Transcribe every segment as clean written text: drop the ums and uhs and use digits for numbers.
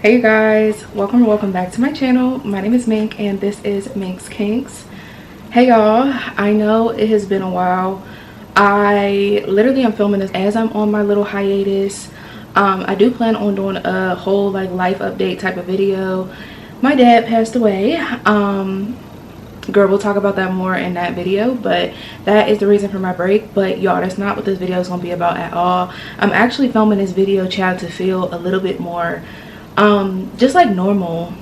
Hey you guys, welcome back to my channel. My name is Mink and this is MinksKinks. Hey y'all, I know it has been a while. I literally am filming this as I'm on my little hiatus. I do plan on doing a whole life update type of video. My dad passed away. Girl, we'll talk about that more in that video, but that is the reason for my break. But y'all, that's not what this video is gonna be about at all. I'm actually filming this video, child, to feel a little bit more just like normal,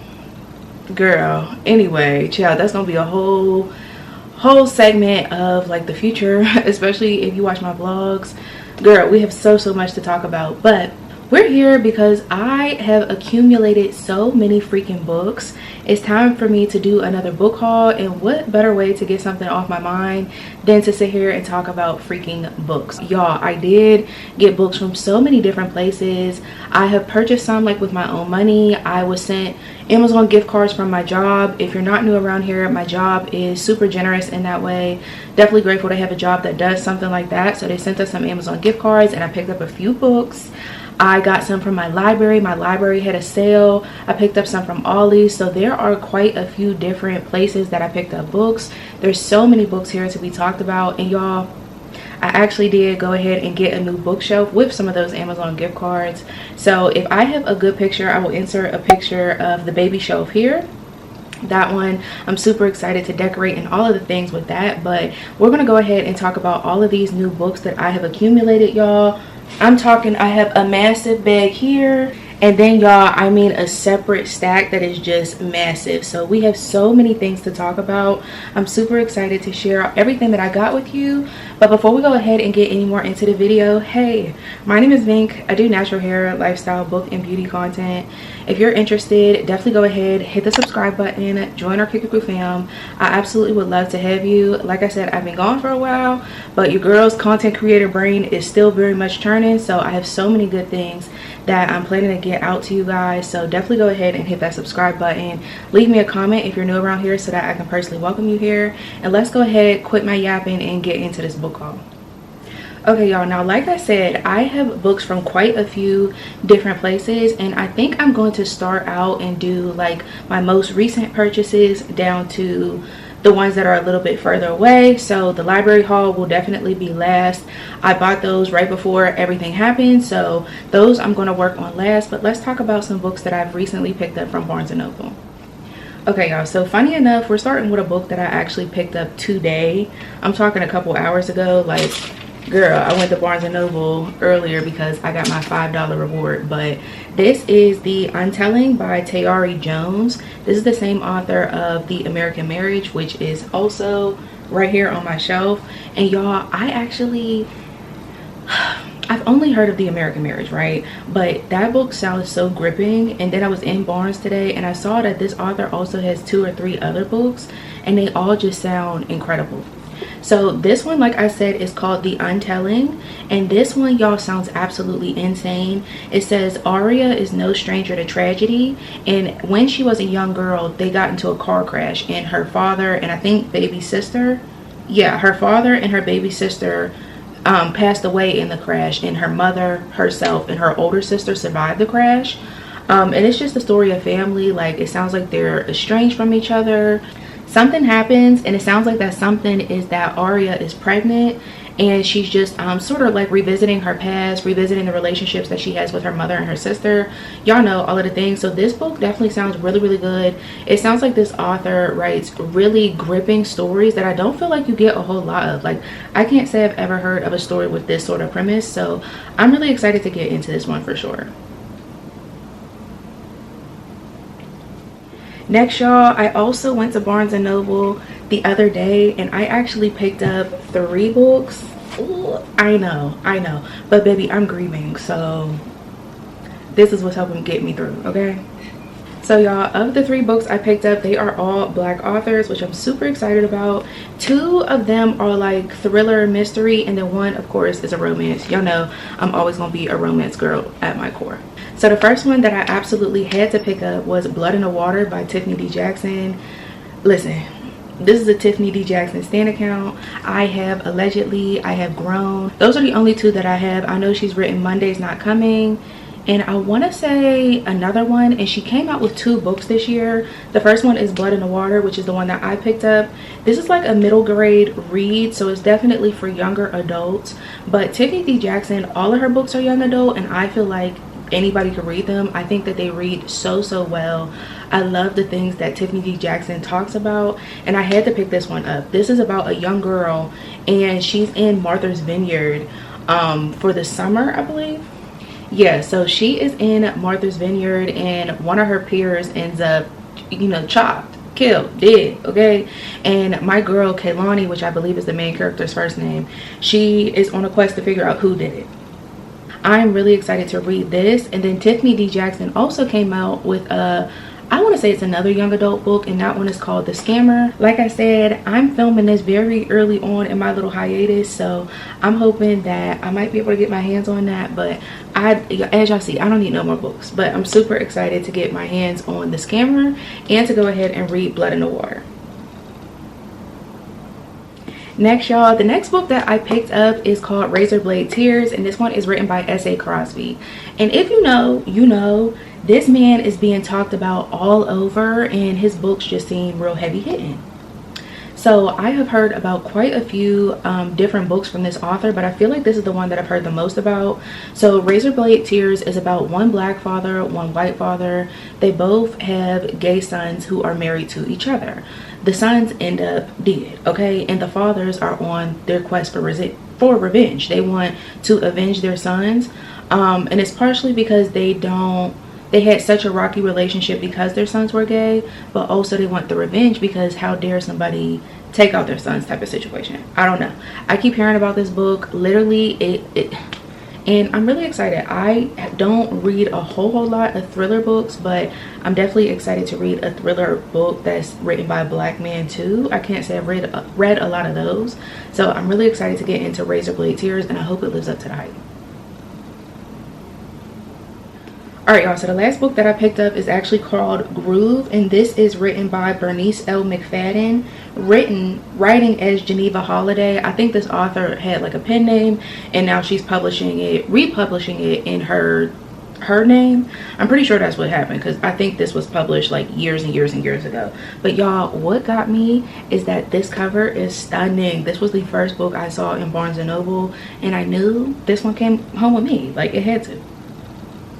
girl. Anyway, child, that's gonna be a whole segment of like the future, especially if you watch my vlogs. Girl, we have so much to talk about, but we're here because I have accumulated so many freaking books. It's time for me to do another book haul, and what better way to get something off my mind than to sit here and talk about freaking books. Y'all, I did get books from so many different places. I have purchased some like with my own money. I was sent Amazon gift cards from my job. If you're not new around here, my job is super generous in that way. Definitely grateful to have a job that does something like that. So they sent us some Amazon gift cards and I picked up a few books. I got some from my library. My library had a sale. I picked up some from Aldi. So there are quite a few different places that I picked up books. There's so many books here to be talked about. And y'all, I actually did go ahead and get a new bookshelf with some of those Amazon gift cards. So if I have a good picture, I will insert a picture of the baby shelf here. That one, I'm super excited to decorate and all of the things with that. But we're going to go ahead and talk about all of these new books that I have accumulated, y'all. I'm talking, I have a massive bag here, and then y'all, I mean a separate stack that is just massive. So we have so many things to talk about. I'm super excited to share everything that I got with you. But before we go ahead and get any more into the video, hey, my name is Mink. I do natural hair, lifestyle, book, and beauty content. If you're interested, definitely go ahead, hit the subscribe button, join our Kickapoo fam. I absolutely would love to have you. Like I said, I've been gone for a while, but your girl's content creator brain is still very much churning. So I have so many good things that I'm planning to get out to you guys. So definitely go ahead and hit that subscribe button. Leave me a comment if you're new around here so that I can personally welcome you here. And let's go ahead, quit my yapping, and get into this book haul. Okay y'all, now like I said, I have books from quite a few different places, and I think I'm going to start out and do like my most recent purchases down to the ones that are a little bit further away. So the library haul will definitely be last. I bought those right before everything happened, so those I'm going to work on last. But let's talk about some books that I've recently picked up from Barnes & Noble. Okay y'all, so funny enough, we're starting with a book that I actually picked up today. I'm talking a couple hours ago. Like, girl, I went to Barnes & Noble earlier because I got my $5 reward. But this is The Untelling by Tayari Jones. This is the same author of The American Marriage, which is also right here on my shelf. And y'all, I've only heard of The American Marriage, right? But that book sounds so gripping. And then I was in Barnes today and I saw that this author also has 2 or 3 other books, and they all just sound incredible. So this one, like I said, is called The Untelling, and this one, y'all, sounds absolutely insane. It says Aria is no stranger to tragedy, and when she was a young girl, they got into a car crash, and her father and I think baby sister, yeah, her father and her baby sister passed away in the crash, and her mother, herself, and her older sister survived the crash. And it's just a story of family. Like, it sounds like they're estranged from each other. Something happens, and it sounds like that something is that Aria is pregnant, and she's just sort of like revisiting her past, revisiting the relationships that she has with her mother and her sister. Y'all know all of the things. So this book definitely sounds really good. It sounds like this author writes really gripping stories that I don't feel like you get a whole lot of. Like, I can't say I've ever heard of a story with this sort of premise. So I'm really excited to get into this one for sure. Next, y'all, I also went to Barnes & Noble the other day, and I actually picked up 3 books. Ooh, I know. But baby, I'm grieving, so this is what's helping get me through, okay? So y'all, of the 3 books I picked up, they are all Black authors, which I'm super excited about. 2 of them are like thriller mystery, and then 1, of course, is a romance. Y'all know I'm always gonna be a romance girl at my core. So the first one that I absolutely had to pick up was Blood in the Water by Tiffany D. Jackson. Listen, this is a Tiffany D. Jackson stan account. I have Allegedly, I have Grown. Those are the only 2 that I have. I know she's written Monday's Not Coming and I want to say another one, and she came out with 2 books this year. The first one is Blood in the Water, which is the one that I picked up. This is like a middle grade read, so it's definitely for younger adults. But Tiffany D. Jackson, all of her books are young adult, and I feel like anybody could read them. I think that they read so well. I love the things that Tiffany D. Jackson talks about, and I had to pick this one up. This is about a young girl, and she's in Martha's Vineyard for the summer, I believe. Yeah, so she is in Martha's Vineyard, and one of her peers ends up, you know, chopped, killed, dead, okay? And my girl Kaylani, which I believe is the main character's first name, she is on a quest to figure out who did it. I'm really excited to read this. And then Tiffany D. Jackson also came out with I want to say it's another young adult book, and that one is called The Scammer. Like I said, I'm filming this very early on in my little hiatus, so I'm hoping that I might be able to get my hands on that. But as y'all see, I don't need no more books, but I'm super excited to get my hands on The Scammer and to go ahead and read Blood in the Water. Next, y'all, the next book that I picked up is called Razor Blade Tears, and this one is written by S.A. Crosby. And if you know, you know, this man is being talked about all over, and his books just seem real heavy hitting. So I have heard about quite a few different books from this author, but I feel like this is the one that I've heard the most about. So Razor Blade Tears is about one black father, one white father. They both have gay sons who are married to each other. The sons end up dead, okay? And the fathers are on their quest for revenge. They want to avenge their sons. And it's partially because they had such a rocky relationship because their sons were gay, but also they want the revenge because how dare somebody take out their sons type of situation. I don't know. I keep hearing about this book. Literally, and I'm really excited. I don't read a whole lot of thriller books, but I'm definitely excited to read a thriller book that's written by a black man too. I can't say I've read a lot of those. So I'm really excited to get into Razor Blade Tears, and I hope it lives up to the hype. Alright, y'all, so the last book that I picked up is actually called Groove, and this is written by Bernice L. McFadden, writing as Geneva Holiday. I think this author had like a pen name, and now she's republishing it in her name. I'm pretty sure that's what happened, because I think this was published like years and years and years ago. But y'all, what got me is that this cover is stunning. This was the first book I saw in Barnes & Noble, and I knew this one came home with me. Like, it had to.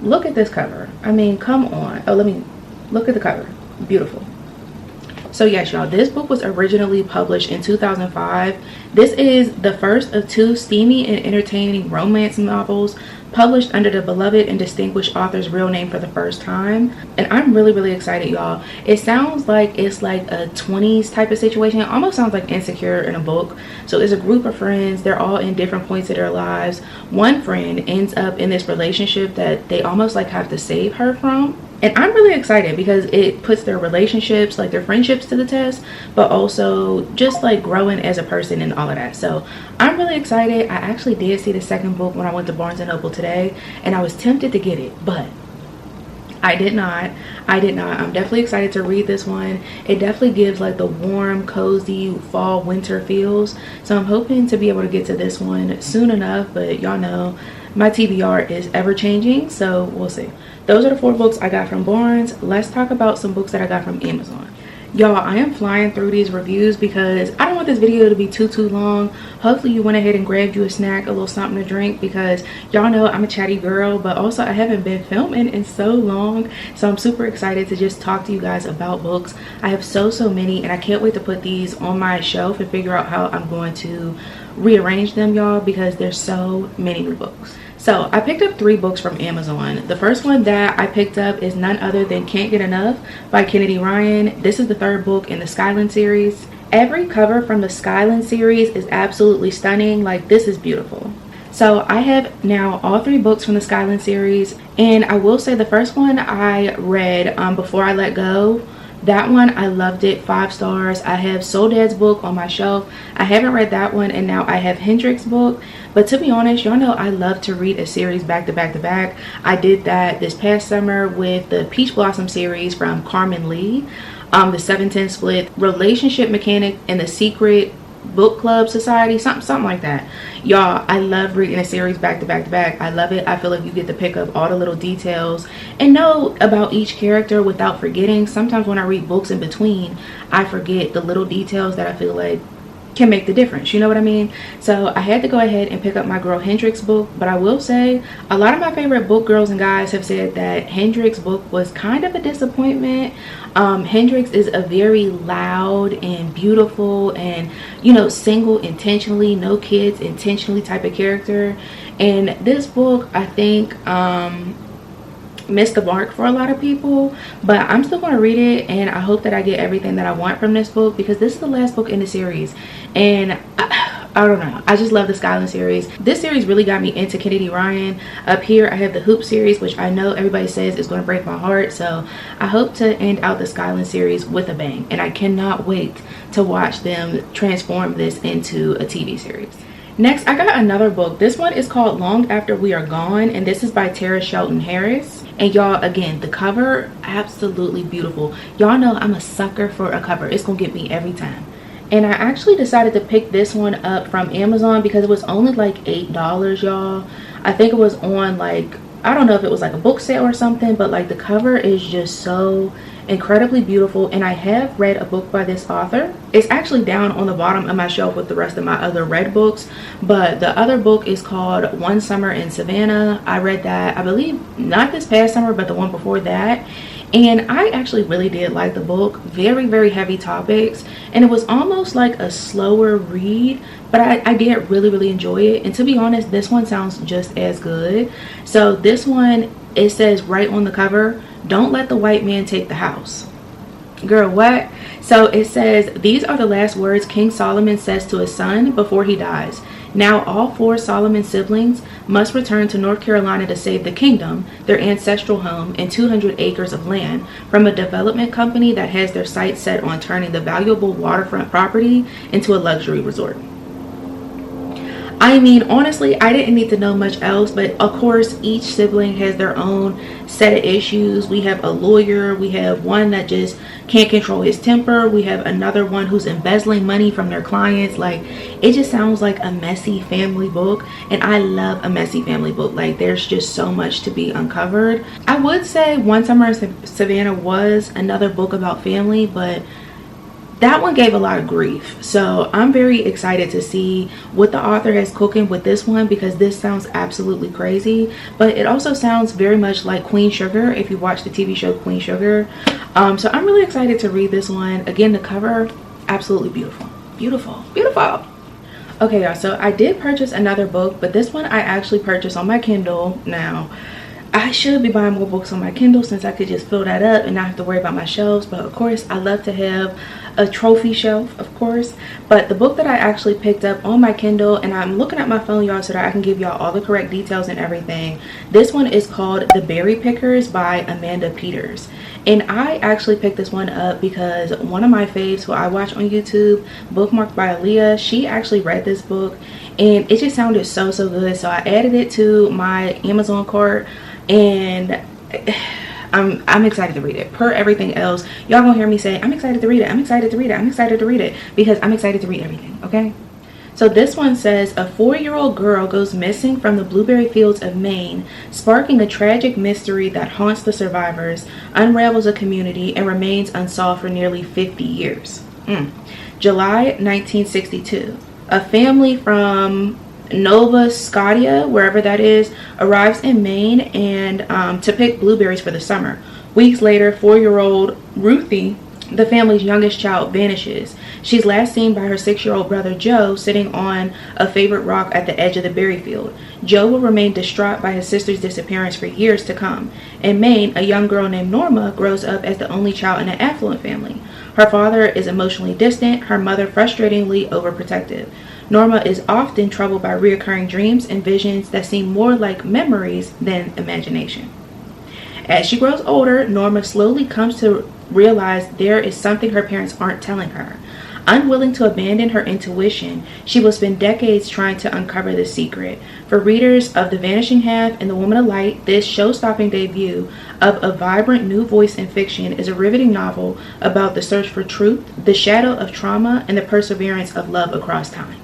Look at this cover. I mean, come on. Oh, let me look at the cover. Beautiful. So yes, y'all, this book was originally published in 2005. This is the first of 2 steamy and entertaining romance novels published under the beloved and distinguished author's real name for the first time. And I'm really excited, y'all. It sounds like it's like a 20s type of situation. It almost sounds like Insecure in a book. So it's a group of friends. They're all in different points of their lives. One friend ends up in this relationship that they almost like have to save her from. And I'm really excited because it puts their relationships, like their friendships, to the test, but also just like growing as a person and all of that. So I'm really excited. I actually did see the second book when I went to Barnes & Noble today, and I was tempted to get it, but I did not. I'm definitely excited to read this one. It definitely gives like the warm, cozy fall winter feels. So I'm hoping to be able to get to this one soon enough, but y'all know my TBR is ever changing, so we'll see. Those are the 4 books I got from Barnes. Let's talk about some books that I got from Amazon. Y'all, I am flying through these reviews because I don't want this video to be too long. Hopefully you went ahead and grabbed you a snack, a little something to drink, because y'all know I'm a chatty girl, but also I haven't been filming in so long. So I'm super excited to just talk to you guys about books. I have so many, and I can't wait to put these on my shelf and figure out how I'm going to rearrange them, y'all, because there's so many new books. So I picked up 3 books from Amazon. The first one that I picked up is none other than Can't Get Enough by Kennedy Ryan. This is the 3rd book in the Skyland series. Every cover from the Skyland series is absolutely stunning. Like, this is beautiful. So I have now all 3 books from the Skyland series, and I will say the first one I read Before I Let Go. That one, I loved it, 5 stars. I have Soledad's book on my shelf. I haven't read that one, and now I have Hendrick's book. But to be honest, y'all know I love to read a series back to back to back. I did that this past summer with the Peach Blossom series from Carmen Lee, the 710 Split, Relationship Mechanic, and The Secret book club society, something like that. Y'all, I love reading a series back to back to back. I love it. I feel like you get to pick up all the little details and know about each character without forgetting. Sometimes when I read books in between, I forget the little details that I feel like can make the difference, you know what I mean? So I had to go ahead and pick up my girl Hendrix book. But I will say, a lot of my favorite book girls and guys have said that Hendrix book was kind of a disappointment. Hendrix is a very loud and beautiful and, you know, single intentionally, no kids intentionally type of character. And this book, I think, missed the mark for a lot of people, but I'm still going to read it, and I hope that I get everything that I want from this book, because this is the last book in the series. And I don't know, I just love the Skyland series. This series really got me into Kennedy Ryan. Up here I have the Hoop series, which I know everybody says is going to break my heart, so I hope to end out the Skyland series with a bang, and I cannot wait to watch them transform this into a TV series. Next, I got another book. This one is called Long After We Are Gone, and this is by Tara Shelton Harris. And y'all, again, the cover, absolutely beautiful. Y'all know I'm a sucker for a cover. It's gonna get me every time. And I actually decided to pick this one up from Amazon because it was only like $8, y'all. I think it was on, like, I don't know if it was like a book sale or something, but like the cover is just so incredibly beautiful. And I have read a book by this author. It's actually down on the bottom of my shelf with the rest of my other read books, but the other book is called One Summer in Savannah. I read that, I believe, not this past summer, but the one before that, and I actually really did like the book. Very, very heavy topics, and it was almost like a slower read, but I did really, really enjoy it. And to be honest, this one sounds just as good. So this one, it says right on the cover, "Don't let the white man take the house." Girl, what? So it says, "These are the last words King Solomon says to his son before he dies. Now all 4 Solomon siblings must return to North Carolina to save the kingdom, their ancestral home, and 200 acres of land from a development company that has their sights set on turning the valuable waterfront property into a luxury resort." I mean, honestly, I didn't need to know much else, but of course each sibling has their own set of issues. We have a lawyer, we have one that just can't control his temper, we have another one who's embezzling money from their clients. Like, it just sounds like a messy family book, and I love a messy family book. Like, there's just so much to be uncovered. I would say One Summer in Savannah was another book about family, but that one gave a lot of grief. So I'm very excited to see what the author has cooking with this one, because this sounds absolutely crazy, but it also sounds very much like Queen Sugar, if you watch the TV show Queen Sugar. So I'm really excited to read this one. Again, the cover, absolutely beautiful. Beautiful, beautiful. Okay, y'all, so I did purchase another book, but this one I actually purchased on my Kindle. Now, I should be buying more books on my Kindle since I could just fill that up and not have to worry about my shelves. But of course, I love to have a trophy shelf, of course. But the book that I actually picked up on my Kindle, and I'm looking at my phone, y'all, so that I can give y'all all the correct details and everything. This one is called The Berry Pickers by Amanda Peters. And I actually picked this one up because one of my faves who I watch on YouTube, Bookmarked by Aaliyah, she actually read this book and it just sounded so good. So I added it to my Amazon cart, and I'm excited to read it. Per everything else, y'all gonna hear me say I'm excited to read it, I'm excited to read it, I'm excited to read it, because I'm excited to read everything, okay? So this one says, a 4-year-old girl goes missing from the blueberry fields of Maine, sparking a tragic mystery that haunts the survivors, unravels a community, and remains unsolved for nearly 50 years. July 1962. A family from Nova Scotia, wherever that is, arrives in Maine and to pick blueberries for the summer. Weeks later, 4-year-old Ruthie, the family's youngest child, vanishes. She's last seen by her 6-year-old brother Joe sitting on a favorite rock at the edge of the berry field. Joe will remain distraught by his sister's disappearance for years to come. In Maine, a young girl named Norma grows up as the only child in an affluent family. Her father is emotionally distant, her mother frustratingly overprotective. Norma is often troubled by recurring dreams and visions that seem more like memories than imagination. As she grows older, Norma slowly comes to realize there is something her parents aren't telling her. Unwilling to abandon her intuition, she will spend decades trying to uncover the secret. For readers of The Vanishing Half and The Woman of Light, this show-stopping debut of a vibrant new voice in fiction is a riveting novel about the search for truth, the shadow of trauma, and the perseverance of love across time.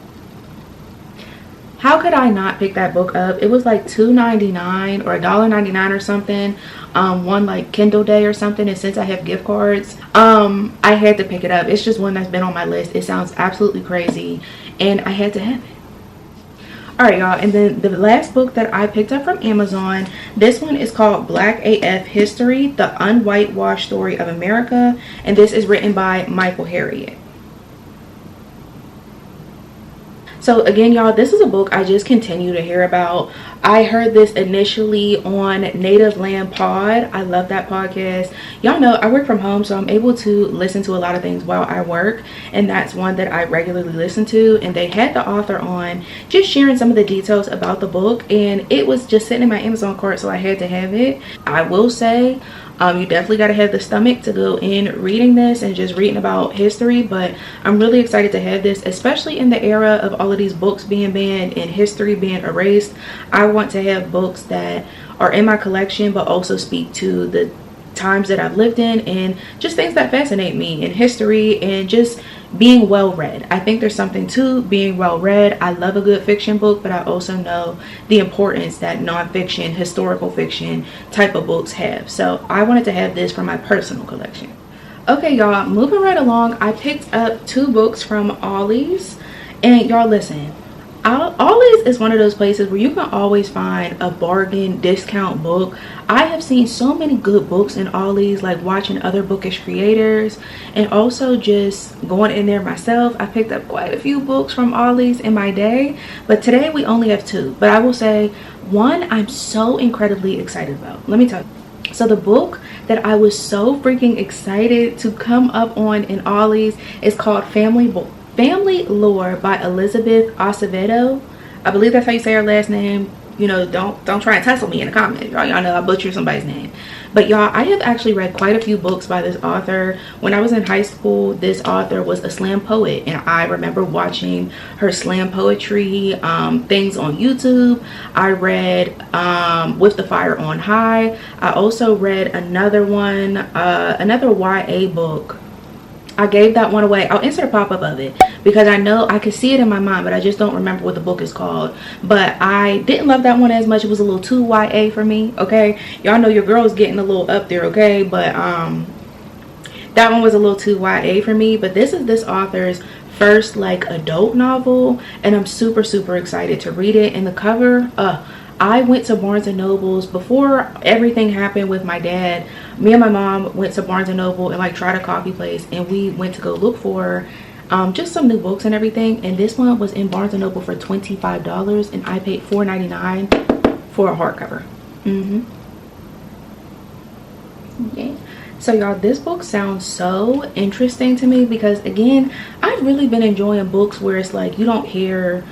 How could I not pick that book up? It was like $2.99 or $1.99 or something. One like Kindle day or something. And since I have gift cards, I had to pick it up. It's just one that's been on my list. It sounds absolutely crazy, and I had to have it. Alright, y'all, and then the last book that I picked up from Amazon, this one is called Black AF History, The Unwhitewashed Story of America, and this is written by Michael Harriot. So again, y'all, this is a book I just continue to hear about. I heard this initially on Native Land Pod. I love that podcast. Y'all know I work from home, so I'm able to listen to a lot of things while I work, and that's one that I regularly listen to. And they had the author on, just sharing some of the details about the book, and it was just sitting in my Amazon cart, so I had to have it. I will say, you definitely got to have the stomach to go in reading this and just reading about history, but I'm really excited to have this, especially in the era of all of these books being banned and history being erased. I want to have books that are in my collection but also speak to the times that I've lived in and just things that fascinate me in history and just being well read. I think there's something to being well read. I love a good fiction book, but I also know the importance that nonfiction, historical fiction type of books have. So I wanted to have this for my personal collection. Okay, y'all, moving right along, I picked up 2 books from Aldi's, and y'all listen. Aldi's is one of those places where you can always find a bargain discount book. I have seen so many good books in Aldi's, like watching other bookish creators and also just going in there myself. I picked up quite a few books from Aldi's in my day, but today we only have 2. But I will say one I'm so incredibly excited about. Let me tell you. So the book that I was so freaking excited to come up on in Aldi's is called Family Lore by Elizabeth Acevedo. I believe that's how you say her last name. You know, don't try and tussle me in the comments. Y'all know I butcher somebody's name. But y'all, I have actually read quite a few books by this author. When I was in high school, this author was a slam poet, and I remember watching her slam poetry things on YouTube. I read With the Fire on High. I also read another one, another YA book. I gave that one away. I'll insert a pop-up of it because I know I could see it in my mind, but I just don't remember what the book is called. But I didn't love that one as much. It was a little too YA for me, okay? Y'all know your girl's getting a little up there, okay? But that one was a little too YA for me. But this is this author's first like adult novel, and I'm super excited to read it. And the cover, I went to Barnes and Noble's before everything happened with my dad. Me and my mom went to Barnes and Noble and like tried a coffee place, and we went to go look for just some new books and everything. And this one was in Barnes and Noble for $25, and I paid $4.99 for a hardcover. Yeah. So y'all, this book sounds so interesting to me because again, I've really been enjoying books where it's like you don't hear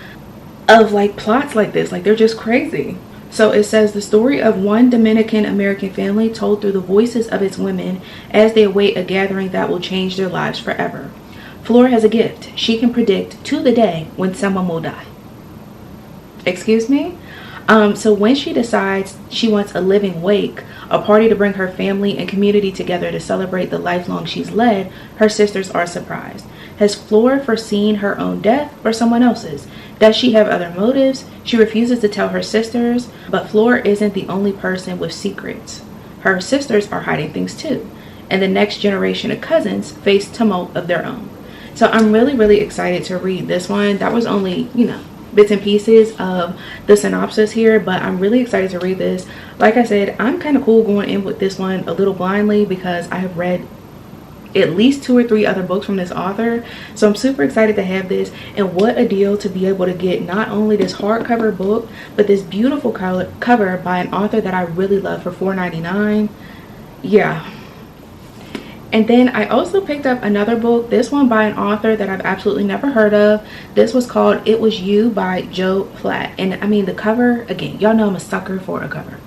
of like plots like this, like they're just crazy. So it says the story of one Dominican American family told through the voices of its women as they await a gathering that will change their lives forever. Flora has a gift. She can predict to the day when someone will die. Excuse me? So when she decides she wants a living wake, a party to bring her family and community together to celebrate the lifelong she's led, her sisters are surprised. Has Flora foreseen her own death or someone else's? Does she have other motives? She refuses to tell her sisters, but Flora isn't the only person with secrets. Her sisters are hiding things too, and the next generation of cousins face tumult of their own. So I'm really excited to read this one. That was only, you know, bits and pieces of the synopsis here, but I'm really excited to read this. Like I said, I'm kind of cool going in with this one a little blindly because I have read at least 2 or 3 other books from this author, so I'm super excited to have this. And what a deal to be able to get not only this hardcover book but this beautiful cover by an author that I really love for $4.99. Yeah. And then I also picked up another book, this one by an author that I've absolutely never heard of. This was called It Was You by Joe Platt. And I mean, the cover, again, y'all know I'm a sucker for a cover.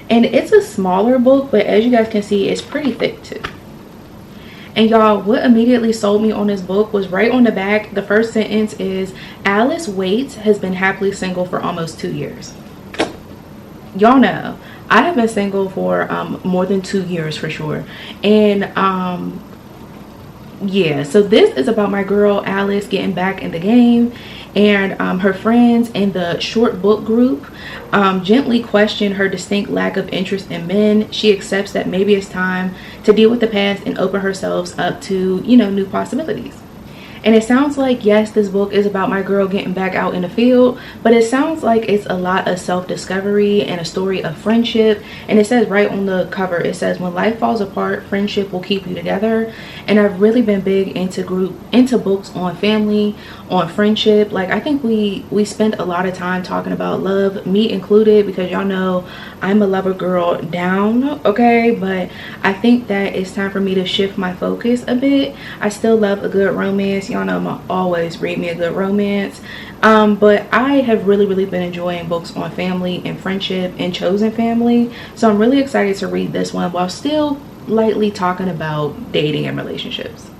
And it's a smaller book, but as you guys can see, it's pretty thick too. And y'all, what immediately sold me on this book was right on the back. The first sentence is, Alice Waits has been happily single for almost 2 years. Y'all know I have been single for more than 2 years for sure. And yeah, so this is about my girl Alice getting back in the game, and her friends in the short book group gently question her distinct lack of interest in men. She accepts that maybe it's time to deal with the past and open herself up to, you know, new possibilities. And it sounds like, yes, this book is about my girl getting back out in the field, but it sounds like it's a lot of self-discovery and a story of friendship. And it says right on the cover, it says, when life falls apart, friendship will keep you together. And I've really been big into books on family, on friendship. Like, I think we spend a lot of time talking about love, me included, because y'all know I'm a lover girl down, okay? But I think that it's time for me to shift my focus a bit. I still love a good romance. Y'all know I'm always read me a good romance. But I have really been enjoying books on family and friendship and chosen family. So I'm really excited to read this one while still lightly talking about dating and relationships.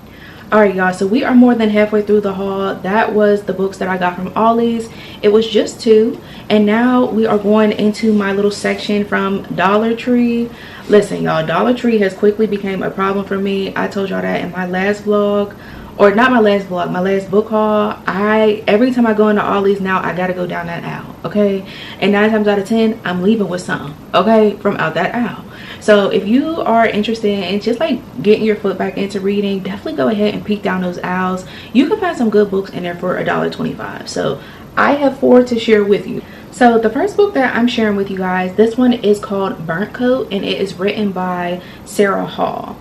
All right, y'all, so we are more than halfway through the haul. That was the books that I got from Aldi's. It was just 2, and now we are going into my little section from Dollar Tree. Listen, y'all, Dollar Tree has quickly become a problem for me. I told y'all that in my last vlog, or not my last vlog, my last book haul. Every time I go into Aldi's now, I gotta go down that aisle, okay? And 9 times out of 10, I'm leaving with some, okay, from out that aisle. So if you are interested in just like getting your foot back into reading, definitely go ahead and peek down those aisles. You can find some good books in there for $1.25. So I have 4 to share with you. So the first book that I'm sharing with you guys, this one is called Burnt Coat, and it is written by Sarah Hall.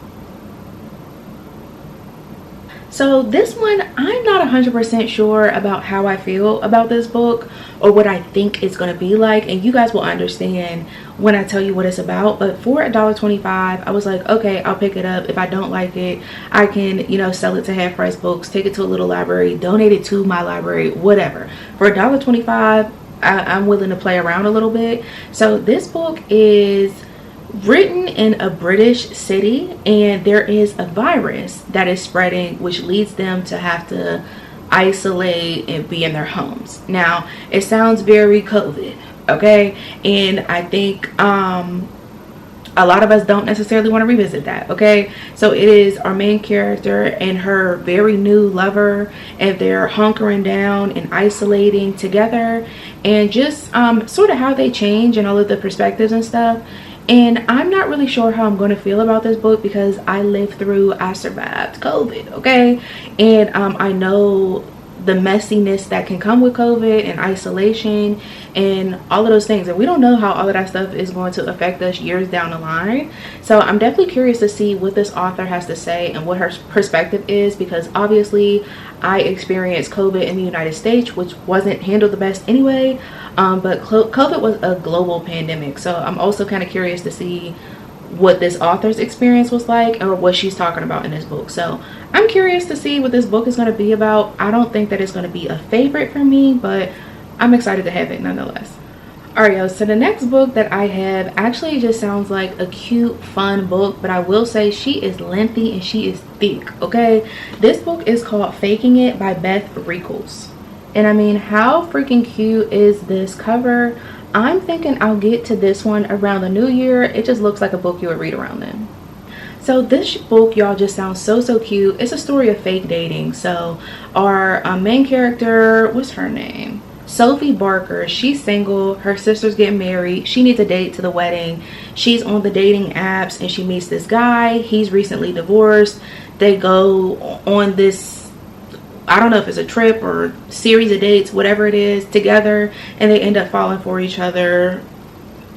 So this one, I'm not 100% sure about how I feel about this book or what I think it's going to be like. And you guys will understand when I tell you what it's about. But for $1.25, I was like, okay, I'll pick it up. If I don't like it, I can, you know, sell it to half price books, take it to a little library, donate it to my library, whatever. For $1.25, I'm willing to play around a little bit. So this book is written in a British city, and there is a virus that is spreading, which leads them to have to isolate and be in their homes. Now, it sounds very COVID, okay? And I think a lot of us don't necessarily want to revisit that, okay? So it is our main character and her very new lover, and they're hunkering down and isolating together, and just sort of how they change and all of the perspectives and stuff. And I'm not really sure how I'm going to feel about this book because I survived COVID, okay? And I know the messiness that can come with COVID and isolation and all of those things. And we don't know how all of that stuff is going to affect us years down the line. So I'm definitely curious to see what this author has to say and what her perspective is, because obviously I experienced COVID in the United States, which wasn't handled the best anyway. But COVID was a global pandemic. So I'm also kind of curious to see what this author's experience was like or what she's talking about in this book. So I'm curious to see what this book is going to be about. I don't think that it's going to be a favorite for me, but I'm excited to have it nonetheless. Alright, y'all, so the next book that I have actually just sounds like a cute, fun book, but I will say she is lengthy and she is thick, okay? This book is called Faking It by Beth Reekles. And I mean, how freaking cute is this cover? I'm thinking I'll get to this one around the new year. It just looks like a book you would read around then. So this book, y'all, just sounds so cute. It's a story of fake dating. So our main character, what's her name? Sophie Barker. She's single. Her sister's getting married. She needs a date to the wedding. She's on the dating apps and she meets this guy. He's recently divorced. They go on this, I don't know if it's a trip or series of dates, whatever it is, together, and they end up falling for each other.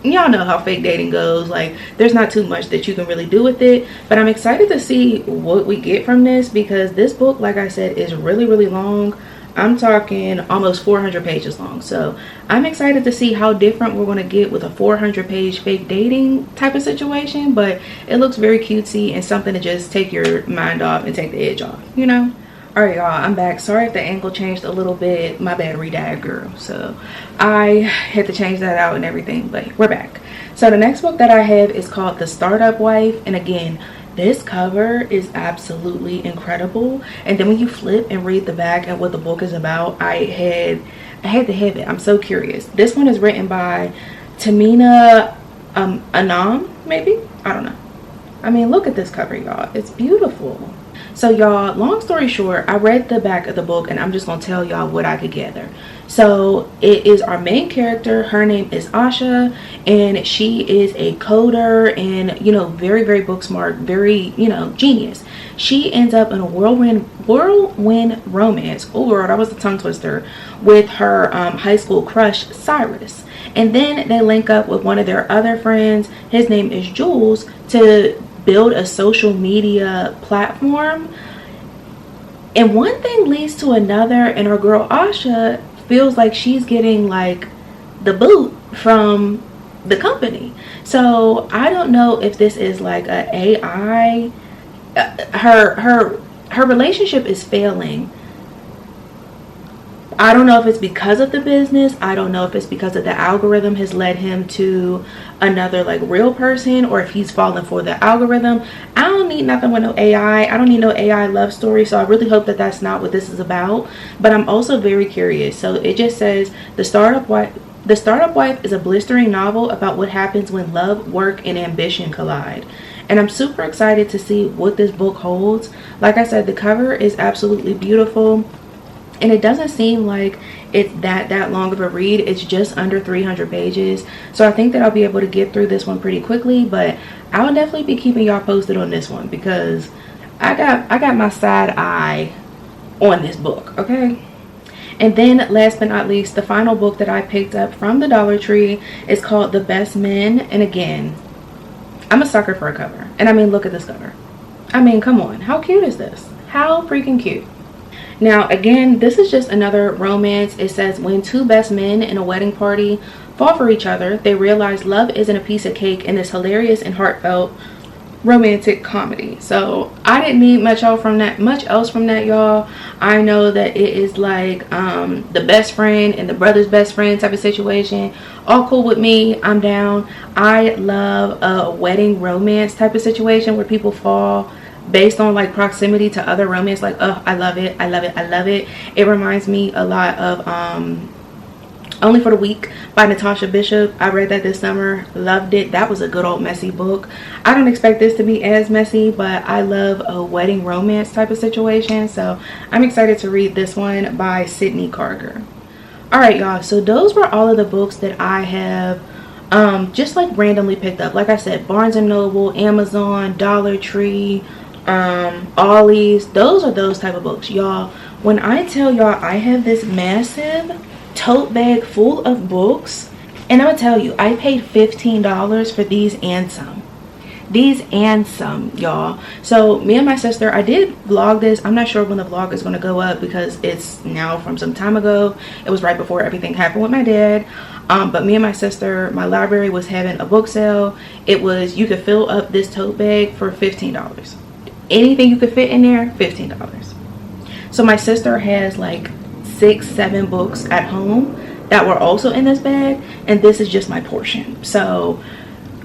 Y'all know how fake dating goes. Like, there's not too much that you can really do with it, but I'm excited to see what we get from this, because this book, like I said, is really long. I'm talking almost 400 pages long. So I'm excited to see how different we're going to get with a 400-page fake dating type of situation, but it looks very cutesy and something to just take your mind off and take the edge off, you know? All right, y'all, I'm back. Sorry if the angle changed a little bit. My battery died, girl. So I had to change that out and everything, but we're back. So the next book that I have is called The Startup Wife. And again, This cover is absolutely incredible, and then when you flip and read the back and what the book is about, I had to have it. I'm so curious. This one is written by Tamina Anam, maybe, I don't know. I mean, look at this cover, y'all. It's beautiful. So y'all, long story short, I read the back of the book and I'm just gonna tell y'all what I could gather. So it is our main character. Her name is Asha, and she is a coder and, you know, very, very book smart, very, you know, genius. She ends up in a whirlwind romance, oh girl, that was a tongue twister, with her high school crush Cyrus. And then they link up with one of their other friends, his name is Jules, to build a social media platform. And one thing leads to another, and our girl Asha feels like she's getting like the boot from the company. So I don't know if this is like a AI. Her relationship is failing. I don't know if it's because of the business. I don't know if it's because of the algorithm has led him to another like real person, or if he's falling for the algorithm. I don't need nothing with no AI. I don't need no AI love story. So I really hope that that's not what this is about. But I'm also very curious. So it just says The Startup Wife is a blistering novel about what happens when love, work, and ambition collide. And I'm super excited to see what this book holds. Like I said, the cover is absolutely beautiful. And it doesn't seem like it's that long of a read. It's just under 300 pages. So I think that I'll be able to get through this one pretty quickly. But I'll definitely be keeping y'all posted on this one, because I got my side eye on this book, okay? And then last but not least, the final book that I picked up from the Dollar Tree is called The Best Men. And again, I'm a sucker for a cover. And I mean, look at this cover. I mean, come on. How cute is this? How freaking cute. Now, again, this is just another romance. It says, when two best men in a wedding party fall for each other, they realize love isn't a piece of cake in this hilarious and heartfelt romantic comedy. So I didn't need much else from that, y'all. I know that it is like the best friend and the brother's best friend type of situation. All cool with me. I'm down. I love a wedding romance type of situation where people fall based on like proximity to other romance. Like, oh, I love it. I love it. I love it. It reminds me a lot of Only for the Week by Natasha Bishop. I read that this summer. Loved it. That was a good old messy book. I don't expect this to be as messy, but I love a wedding romance type of situation. So I'm excited to read this one by Sydney Carger. Alright, y'all. So those were all of the books that I have just like randomly picked up. Like I said, Barnes and Noble, Amazon, Dollar Tree, Aldi's. Those are those type of books, y'all. When I tell y'all I have this massive tote bag full of books, and I'm gonna tell you, I paid $15 for these and some, y'all. So me and my sister, I did vlog this. I'm not sure when the vlog is going to go up because it's now from some time ago. It was right before everything happened with my dad. But me and my sister, my library was having a book sale. It was, you could fill up this tote bag for $15. Anything you could fit in there, $15. So my sister has like 6-7 books at home that were also in this bag, and this is just my portion. So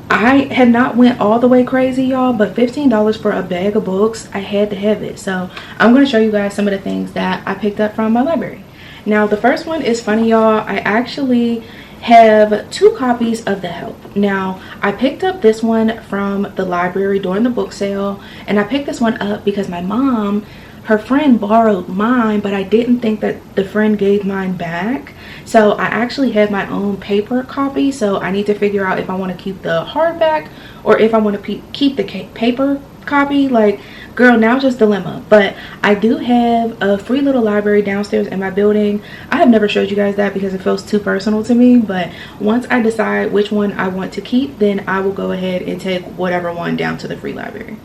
I had not went all the way crazy, y'all, but $15 for a bag of books, I had to have it. So I'm going to show you guys some of the things that I picked up from my library. Now, the first one is funny, y'all. I actually have 2 copies of The Help. Now, I picked up this one from the library during the book sale, and I picked this one up because my mom, her friend borrowed mine, but I didn't think that the friend gave mine back. So I actually have my own paper copy, so I need to figure out if I want to keep the hardback or if I want to keep the paper copy. Like, girl, now just dilemma. But I do have a free little library downstairs in my building. I have never showed you guys that because it feels too personal to me, but once I decide which one I want to keep, then I will go ahead and take whatever one down to the free library.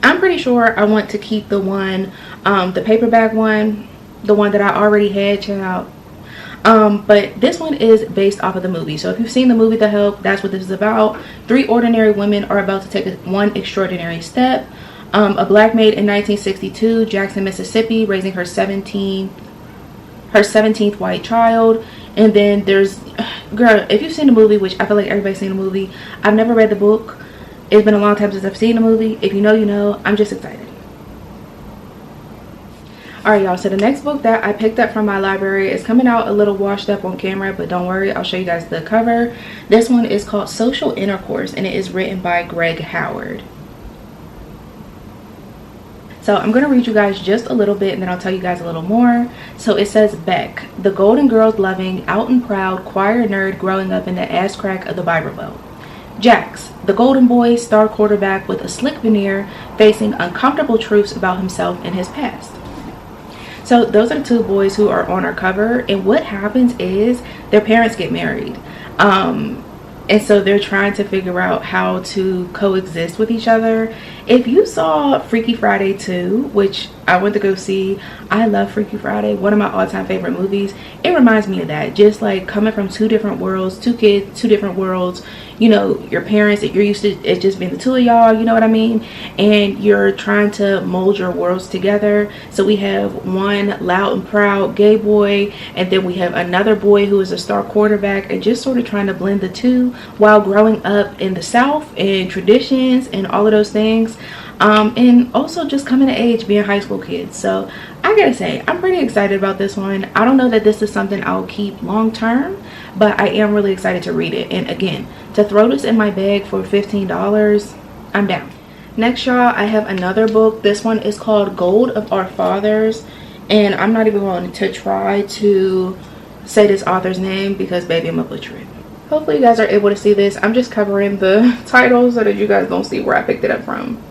I'm pretty sure I want to keep the one, the paperback one, the one that I already had, child. But this one is based off of the movie. So if you've seen the movie The Help, that's what this is about. 3 ordinary women are about to take one extraordinary step. A black maid in 1962, Jackson, Mississippi, raising her 17th white child. And then there's, girl, if you've seen the movie, which I feel like everybody's seen the movie, I've never read the book. It's been a long time since I've seen the movie. If you know, you know. I'm just excited. Alright, y'all, so the next book that I picked up from my library is coming out a little washed up on camera, but don't worry, I'll show you guys the cover. This one is called Social Intercourse, and it is written by Greg Howard. So I'm going to read you guys just a little bit and then I'll tell you guys a little more. So it says, Beck, the Golden Girls loving, out and proud choir nerd growing up in the ass crack of the Bible Belt. Jax, the golden boy, star quarterback with a slick veneer, facing uncomfortable truths about himself and his past. So those are the two boys who are on our cover, and what happens is their parents get married. And so they're trying to figure out how to coexist with each other. If you saw Freaky Friday 2, which I went to go see, I love Freaky Friday, one of my all-time favorite movies. It reminds me of that, just like coming from two different worlds, two kids, two different worlds. You know, your parents, you're used to it just being the two of y'all, you know what I mean? And you're trying to mold your worlds together. So we have one loud and proud gay boy, and then we have another boy who is a star quarterback, and just sort of trying to blend the two while growing up in the South and traditions and all of those things. And also just coming of age, being high school kids. So I gotta say, I'm pretty excited about this one. I don't know that this is something I'll keep long term, but I am really excited to read it. And again, to throw this in my bag for $15, I'm down. Next, y'all, I have another book. This one is called Gold of Our Fathers, and I'm not even going to try to say this author's name because baby, I'm gonna butcher it. Hopefully you guys are able to see this. I'm just covering the title so that you guys don't see where I picked it up from.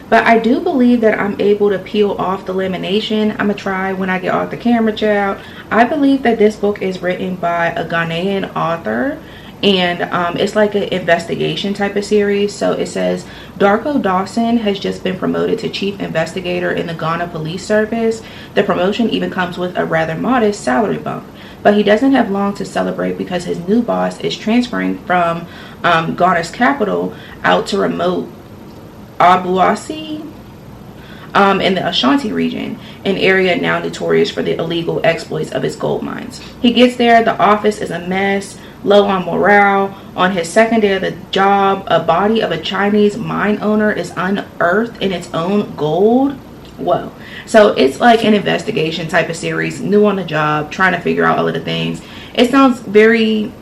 But I do believe that I'm able to peel off the lamination. I'm gonna try when I get off the camera, child. I believe that this book is written by a Ghanaian author, and it's like an investigation type of series. So it says, Darko Dawson has just been promoted to chief investigator in the Ghana Police Service. The promotion even comes with a rather modest salary bump. But he doesn't have long to celebrate because his new boss is transferring from Ghana's capital out to remote Abuasi in the Ashanti region, an area now notorious for the illegal exploits of its gold mines. He gets there, the office is a mess, low on morale. On his second day of the job, a body of a Chinese mine owner is unearthed in its own gold. Whoa. So it's like an investigation type of series, new on the job, trying to figure out all of the things. It sounds very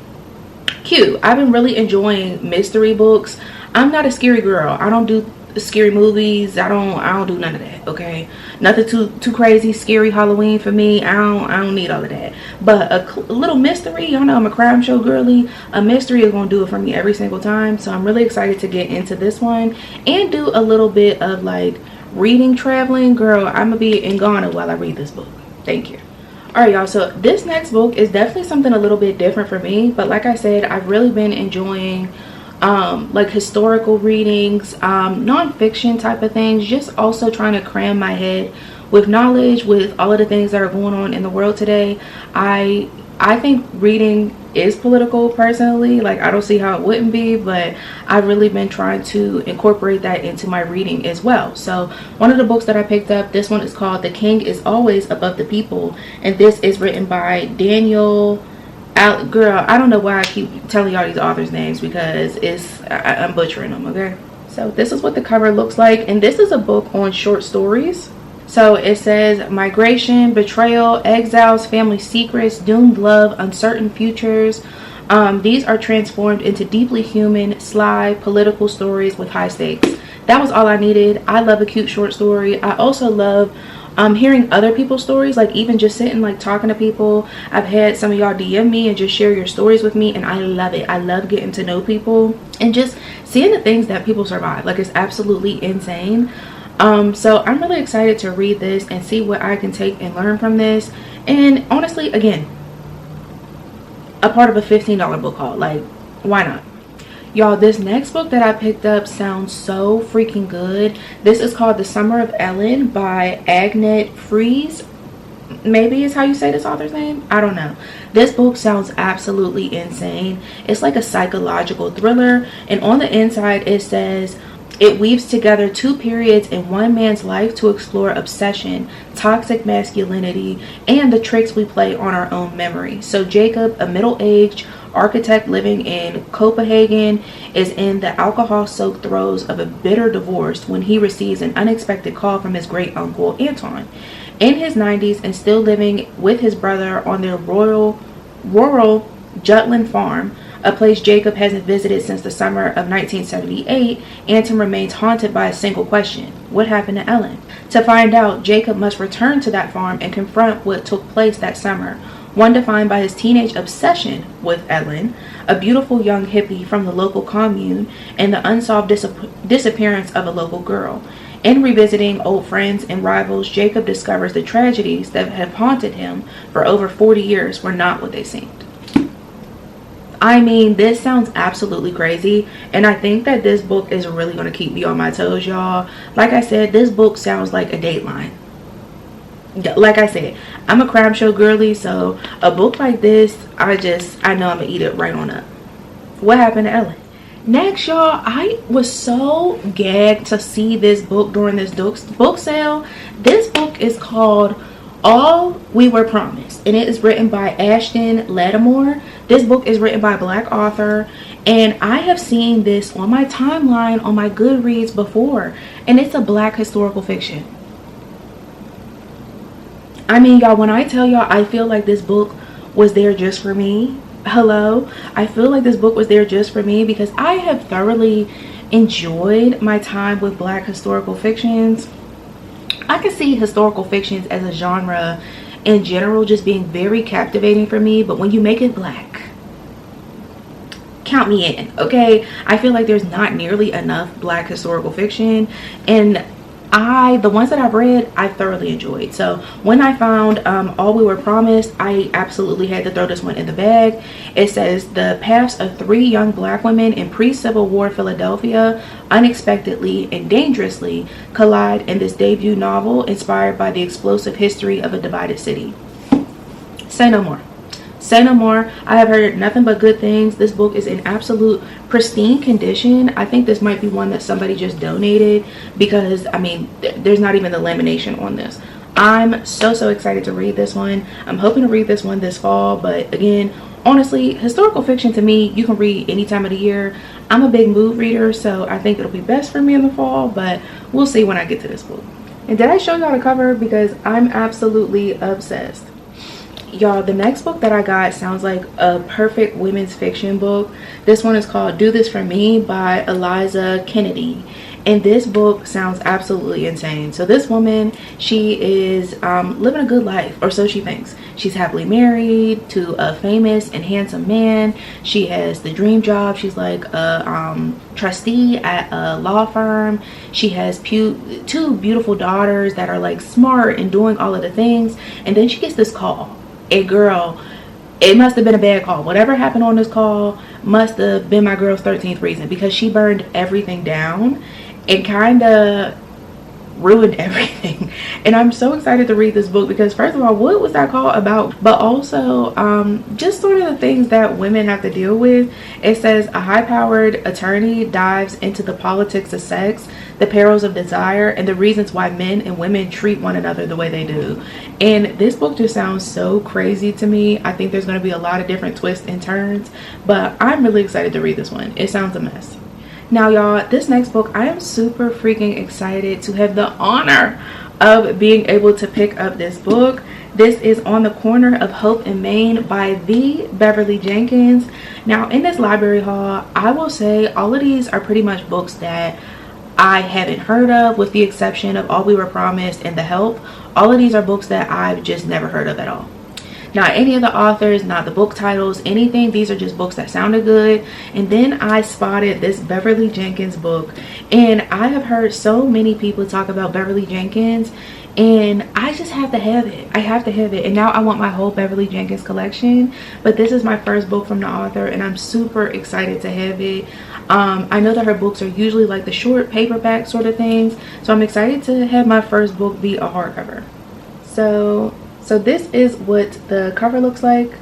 cute. I've been really enjoying mystery books. I'm not a scary girl. I don't do scary movies. I don't do none of that, okay? Nothing too crazy scary Halloween for me. I don't need all of that. But a little mystery, y'all know I'm a crime show girly. A mystery is gonna do it for me every single time. So I'm really excited to get into this one and do a little bit of like reading traveling. Girl, I'm gonna be in Ghana while I read this book. Thank you. All right, y'all, so this next book is definitely something a little bit different for me, but like I said, I've really been enjoying like historical readings, non-fiction type of things, just also trying to cram my head with knowledge with all of the things that are going on in the world today. I think reading is political personally. Like, I don't see how it wouldn't be, but I've really been trying to incorporate that into my reading as well. So one of the books that I picked up, this one is called The King is Always Above the People, and this is written by Daniel girl, I don't know why I keep telling y'all these authors' names because I'm butchering them, okay? So this is what the cover looks like, and this is a book on short stories. So it says migration, betrayal, exiles, family secrets, doomed love, uncertain futures. These are transformed into deeply human, sly, political stories with high stakes. That was all I needed. I love a cute short story. I also love hearing other people's stories, like even just sitting like talking to people. I've had some of y'all DM me and just share your stories with me, and I love it. I love getting to know people and just seeing the things that people survive. Like, it's absolutely insane. So I'm really excited to read this and see what I can take and learn from this. And honestly, again, a part of a $15 book haul. Like, why not? Y'all, this next book that I picked up sounds so freaking good. This is called The Summer of Ellen by Agnete Fries. Maybe is how you say this author's name. I don't know. This book sounds absolutely insane. It's like a psychological thriller, and on the inside it says, It weaves together two periods in one man's life to explore obsession, toxic masculinity, and the tricks we play on our own memory. So Jacob, a middle-aged architect living in Copenhagen, is in the alcohol-soaked throes of a bitter divorce when he receives an unexpected call from his great-uncle Anton. In his 90s and still living with his brother on their rural Jutland farm, a place Jacob hasn't visited since the summer of 1978, Anton remains haunted by a single question: what happened to Ellen? To find out, Jacob must return to that farm and confront what took place that summer, one defined by his teenage obsession with Ellen, a beautiful young hippie from the local commune, and the unsolved disappearance of a local girl. In revisiting old friends and rivals, Jacob discovers the tragedies that have haunted him for over 40 years were not what they seemed. I mean, this sounds absolutely crazy, and I think that this book is really going to keep me on my toes, y'all. Like I said, this book sounds like a Dateline. Like I said, I'm a crime show girly, so a book like this, I know I'm going to eat it right on up. What happened to Ellen? Next, y'all, I was so gagged to see this book during this book sale. This book is called All We Were Promised, and it is written by Ashton Lattimore. This book is written by a Black author, and I have seen this on my timeline on my Goodreads before, and it's a Black historical fiction. I mean, y'all, when I tell y'all I feel like this book was there just for me, hello, I feel like this book was there just for me because I have thoroughly enjoyed my time with Black historical fictions. I can see historical fictions as a genre in general just being very captivating for me, but when you make it Black, count me in, okay? I feel like there's not nearly enough Black historical fiction, and the ones that I've read, I thoroughly enjoyed. So when I found All We Were Promised, I absolutely had to throw this one in the bag. It says the paths of three young Black women in pre-Civil War Philadelphia unexpectedly and dangerously collide in this debut novel inspired by the explosive history of a divided city. Say no more. Say no more. I have heard nothing but good things. This book is in absolute pristine condition. I think this might be one that somebody just donated because, I mean, there's not even the lamination on this. I'm so excited to read this one. I'm hoping to read this one this fall, but again, honestly, historical fiction to me, you can read any time of the year. I'm a big mood reader, so I think it'll be best for me in the fall, but we'll see when I get to this book. And did I show y'all the cover? Because I'm absolutely obsessed. Y'all, the next book that I got sounds like a perfect women's fiction book. This one is called Do This For Me by Eliza Kennedy. And this book sounds absolutely insane. So this woman, she is living a good life, or so she thinks. She's happily married to a famous and handsome man. She has the dream job. She's like a trustee at a law firm. She has two beautiful daughters that are like smart and doing all of the things. And then she gets this call. A girl, it must have been a bad call. Whatever happened on this call must have been my girl's 13th reason, because she burned everything down and kind of ruined everything. And I'm so excited to read this book because, first of all, what was that call about? But also just sort of the things that women have to deal with. It says a high-powered attorney dives into the politics of sex, the perils of desire, and the reasons why men and women treat one another the way they do. And this book just sounds so crazy to me. I think there's going to be a lot of different twists and turns, but I'm really excited to read this one. It sounds a mess. Now, y'all, this next book, I am super freaking excited to have the honor of being able to pick up this book. This is On the Corner of Hope and Maine by the Beverly Jenkins. Now, in this library haul, I will say all of these are pretty much books that I haven't heard of, with the exception of All We Were Promised and The Help. All of these are books that I've just never heard of at all. Not any of the authors, not the book titles, anything. These are just books that sounded good. And then I spotted this Beverly Jenkins book, and I have heard so many people talk about Beverly Jenkins, and I just have to have it. I have to have it. And now I want my whole Beverly Jenkins collection, but this is my first book from the author, and I'm super excited to have it. I know that her books are usually like the short paperback sort of things, so I'm excited to have my first book be a hardcover. So this is what the cover looks like.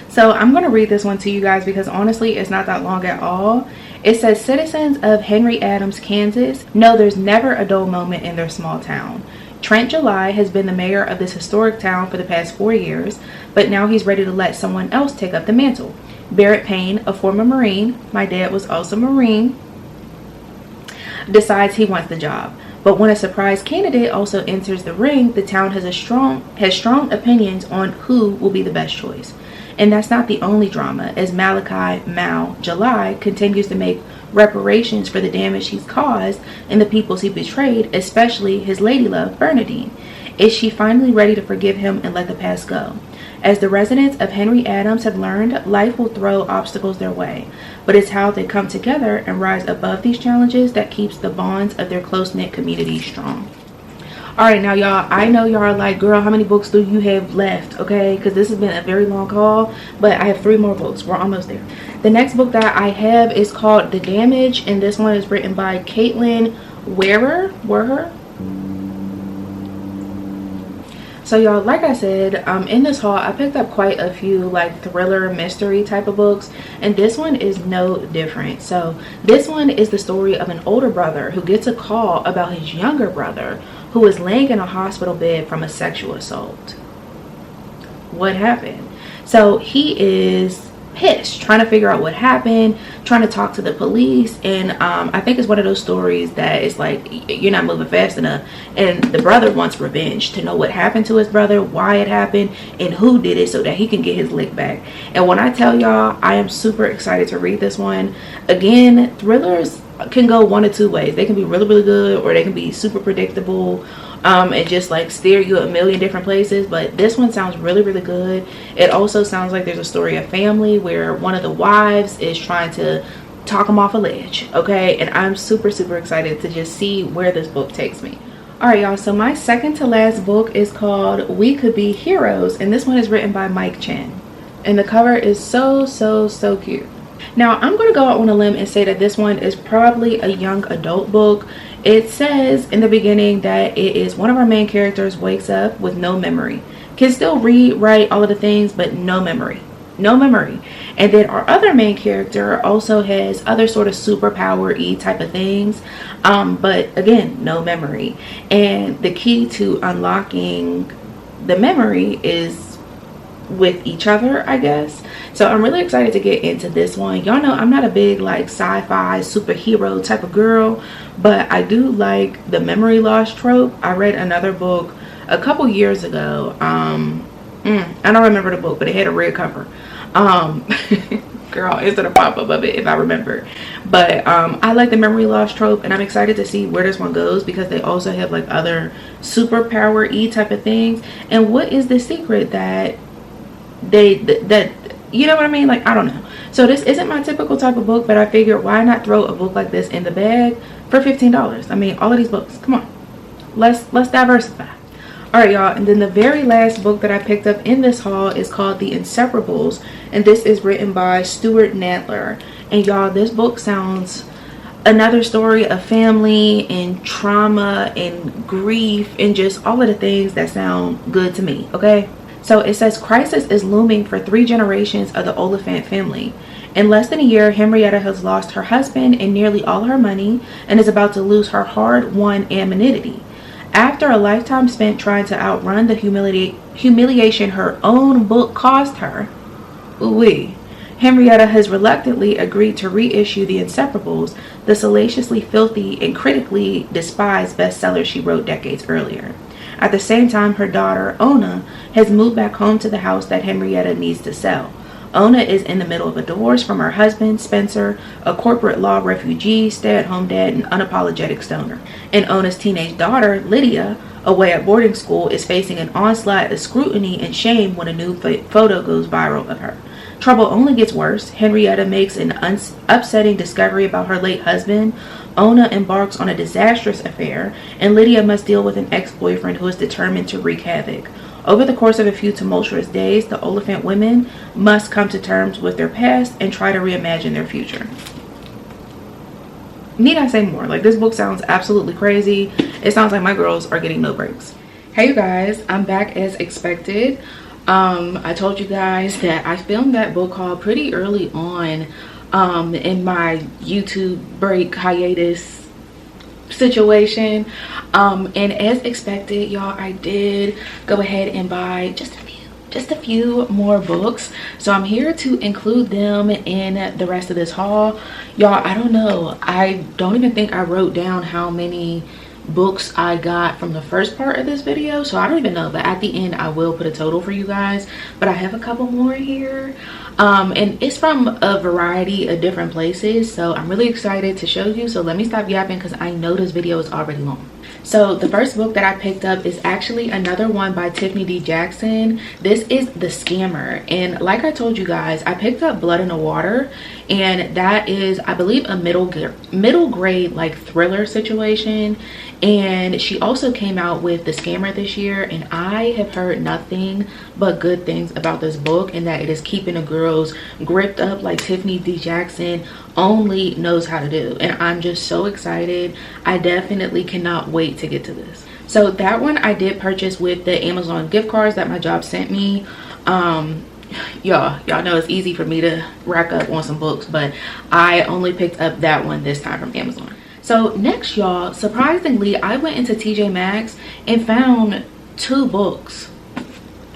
So I'm going to read this one to you guys because honestly it's not that long at all, It says, citizens of Henry Adams, Kansas know there's never a dull moment in their small town. Trent July has been the mayor of this historic town for the past 4 years, but now he's ready to let someone else take up the mantle. Barrett Payne, a former Marine, my dad was also Marine, decides he wants the job. But when a surprise candidate also enters the ring, the town has strong opinions on who will be the best choice. And that's not the only drama, as Malachi Mao July continues to make reparations for the damage he's caused and the peoples he betrayed, especially his lady love, Bernadine. Is she finally ready to forgive him and let the past go? As the residents of Henry Adams have learned, life will throw obstacles their way, but it's how they come together and rise above these challenges that keeps the bonds of their close-knit community strong. Alright, now y'all, I know y'all are like, girl, how many books do you have left? Okay, because this has been a very long haul, but I have 3 more books. We're almost there. The next book that I have is called The Damage, and this one is written by Caitlin Werer. So y'all, like I said, in this haul I picked up quite a few like thriller mystery type of books, and this one is no different. So this one is the story of an older brother who gets a call about his younger brother who is laying in a hospital bed from a sexual assault. What happened? So he is pissed, trying to figure out what happened, trying to talk to the police, and I think it's one of those stories that is like, you're not moving fast enough, and the brother wants revenge, to know what happened to his brother, why it happened, and who did it, so that he can get his lick back. And when I tell y'all, I am super excited to read this one. Again, thrillers can go one of 2 ways. They can be really, really good, or they can be super predictable, and just like steer you a million different places. But this one sounds really, really good. It also sounds like there's a story of family where one of the wives is trying to talk him off a ledge, okay? And I'm super, super excited to just see where this book takes me. Alright y'all, so my second to last book is called We Could Be Heroes, and this one is written by Mike Chen, and the cover is so cute. Now I'm going to go out on a limb and say that this one is probably a young adult book. It says in the beginning that it is one of our main characters wakes up with no memory, can still read, write, all of the things, but no memory. And then our other main character also has other sort of superpower-y type of things, but again, no memory. And the key to unlocking the memory is with each other, I guess. So I'm really excited to get into this one. Y'all know I'm not a big like sci-fi superhero type of girl, but I do like the memory loss trope. I read another book a couple years ago. I don't remember the book, but it had a red cover. Girl, it's gonna pop up of it if I remember. But I like the memory loss trope, and I'm excited to see where this one goes, because they also have like other superpower-y type of things. And what is the secret that that you know what I mean? Like, I don't know. So this isn't my typical type of book, but I figured why not throw a book like this in the bag for $15? I mean, all of these books, come on, let's diversify. All right y'all, and then the very last book that I picked up in this haul is called The Inseparables, and this is written by Stuart Nadler. And y'all, this book sounds another story of family and trauma and grief and just all of the things that sound good to me, okay? So it says, crisis is looming for 3 generations of the Oliphant family. In less than a year, Henrietta has lost her husband and nearly all her money, and is about to lose her hard-won anonymity. After a lifetime spent trying to outrun the humiliation her own book caused her, Henrietta has reluctantly agreed to reissue The Inseparables, the salaciously filthy and critically despised bestseller she wrote decades earlier. At the same time, her daughter, Ona, has moved back home to the house that Henrietta needs to sell. Ona is in the middle of a divorce from her husband, Spencer, a corporate law refugee, stay-at-home dad, and unapologetic stoner. And Ona's teenage daughter, Lydia, away at boarding school, is facing an onslaught of scrutiny and shame when a new photo goes viral of her. Trouble only gets worse. Henrietta makes an upsetting discovery about her late husband. Ona embarks on a disastrous affair, and Lydia must deal with an ex-boyfriend who is determined to wreak havoc. Over the course of a few tumultuous days, the Oliphant women must come to terms with their past and try to reimagine their future. Need I say more? Like, this book sounds absolutely crazy. It sounds like my girls are getting no breaks. Hey you guys, I'm back as expected. I told you guys that I filmed that book haul pretty early on in my YouTube break hiatus situation. And as expected, y'all, I did go ahead and buy just a few more books, so I'm here to include them in the rest of this haul. Y'all, I don't know, I don't even think I wrote down how many books I got from the first part of this video, so I don't even know, but at the end I will put a total for you guys. But I have a couple more here, and it's from a variety of different places, so I'm really excited to show you. So let me stop yapping because I know this video is already long. So the first book that I picked up is actually another one by Tiffany D. Jackson. This is The Scammer, and like I told you guys, I picked up Blood in the Water, and that is, I believe, a middle grade like thriller situation. And she also came out with The Scammer this year, and I have heard nothing but good things about this book, and that it is keeping the girls gripped up like Tiffany D. Jackson only knows how to do. And I'm just so excited. I definitely cannot wait to get to this. So that one I did purchase with the Amazon gift cards that my job sent me. Y'all know it's easy for me to rack up on some books, but I only picked up that one this time from Amazon. So next, y'all, surprisingly, I went into TJ Maxx and found 2 books.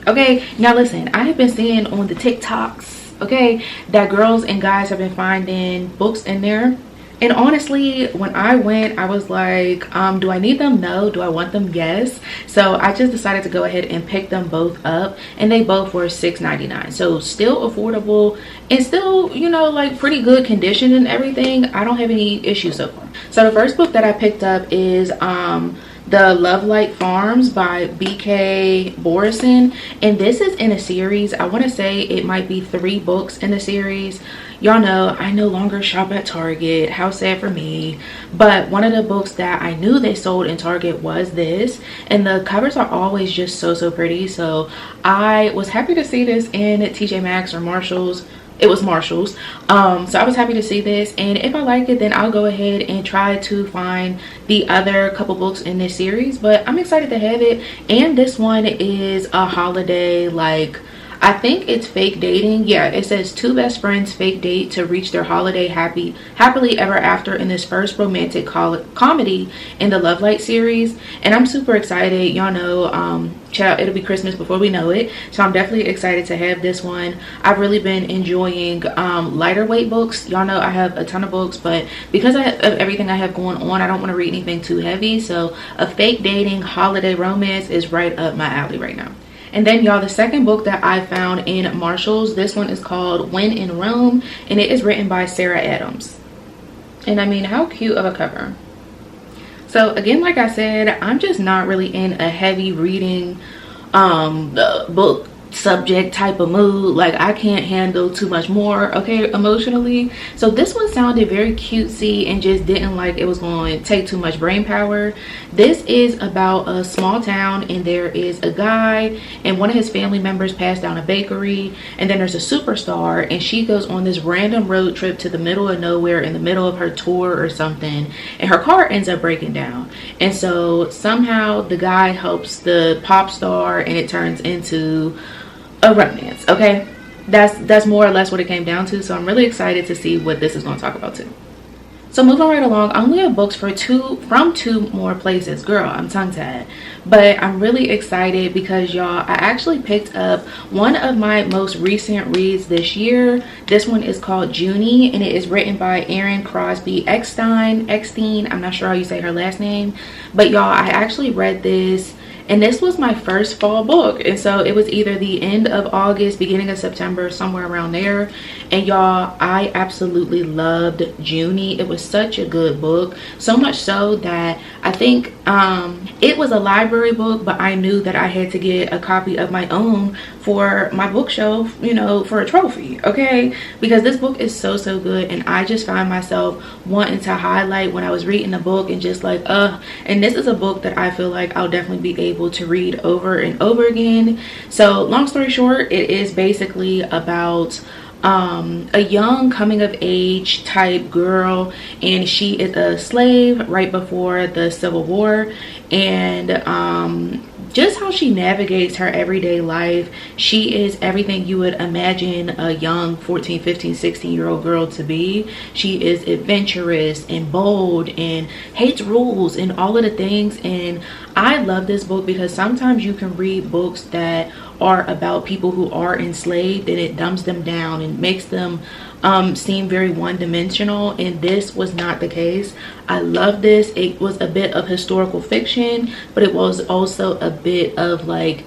Okay, now listen, I have been seeing on the TikToks, okay, that girls and guys have been finding books in there. And honestly, when I went, I was like, do I need them? No. Do I want them? Yes. So I just decided to go ahead and pick them both up, and they both were $6.99. So still affordable and still, you know, like pretty good condition and everything. I don't have any issues so far. So the first book that I picked up is The Love Light Farms by B.K. Borison, and this is in a series. I want to say it might be 3 books in the series. Y'all know I no longer shop at Target. How sad for me. But one of the books that I knew they sold in Target was this, and the covers are always just so pretty. So I was happy to see this in TJ Maxx or Marshall's. It was Marshall's. So I was happy to see this, and if I like it, then I'll go ahead and try to find the other couple books in this series. But I'm excited to have it. And this one is a holiday, like, I think it's fake dating. Yeah, it says 2 best friends fake date to reach their holiday happily ever after in this first romantic comedy in the Love Light series. And I'm super excited. Y'all know, child, it'll be Christmas before we know it. So I'm definitely excited to have this one. I've really been enjoying lighter weight books. Y'all know I have a ton of books, but because of everything I have going on, I don't want to read anything too heavy. So a fake dating holiday romance is right up my alley right now. And then, y'all, the second book that I found in Marshall's, this one is called When in Rome, and it is written by Sarah Adams. And I mean, how cute of a cover. So again, like I said, I'm just not really in a heavy reading book subject type of mood. Like, I can't handle too much more, okay, emotionally. So this one sounded very cutesy and just didn't like it was going to take too much brain power. This is about a small town, and there is a guy and one of his family members passed down a bakery, and then there's a superstar, and she goes on this random road trip to the middle of nowhere in the middle of her tour or something, and her car ends up breaking down. And so somehow the guy helps the pop star, and it turns into a romance. Okay, that's more or less what it came down to. So I'm really excited to see what this is going to talk about too. So moving right along, I only have books from 2 more places. Girl, I'm tongue-tied. But I'm really excited because, y'all, I actually picked up one of my most recent reads this year. This one is called Junie, and it is written by Erin Crosby Eckstein. I'm not sure how you say her last name. But, y'all, I actually read this, and this was my first fall book. And so it was either the end of August, beginning of September, somewhere around there. And y'all, I absolutely loved Junie. It was such a good book. So much so that I think it was a library book, but I knew that I had to get a copy of my own for my bookshelf, you know, for a trophy, okay? Because this book is so good, and I just find myself wanting to highlight when I was reading the book and just like, and this is a book that I feel like I'll definitely be able to read over and over again. So long story short, it is basically about a young coming of age type girl, and she is a slave right before the Civil War, and just how she navigates her everyday life. She is everything you would imagine a young 14, 15, 16-year-old girl to be. She is adventurous and bold and hates rules and all of the things. And I love this book because sometimes you can read books that are about people who are enslaved and it dumbs them down and makes them seem very one-dimensional, and this was not the case. I love this. It was a bit of historical fiction, but it was also a bit of like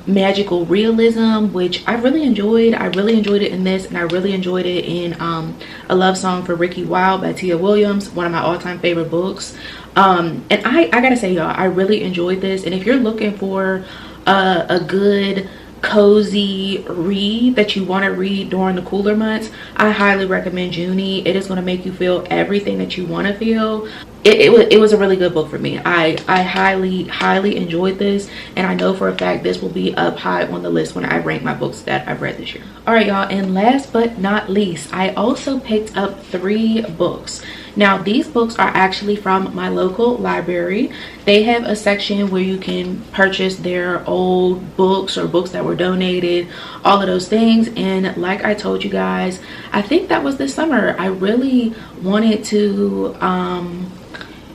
magical realism, which I really enjoyed. I really enjoyed it in this, and I really enjoyed it in A Love Song for Ricky Wilde by Tia Williams, one of my all-time favorite books. And I gotta say, y'all, I really enjoyed this. And if you're looking for a good cozy read that you want to read during the cooler months, I highly recommend Junie. It is going to make you feel everything that you want to feel. It was a really good book for me. I highly enjoyed this, and I know for a fact this will be up high on the list when I rank my books that I've read this year. All right, y'all, and last but not least, I also picked up 3 books. Now, these books are actually from my local library. They have a section where you can purchase their old books or books that were donated, all of those things. And like I told you guys, I think that was this summer, I really wanted to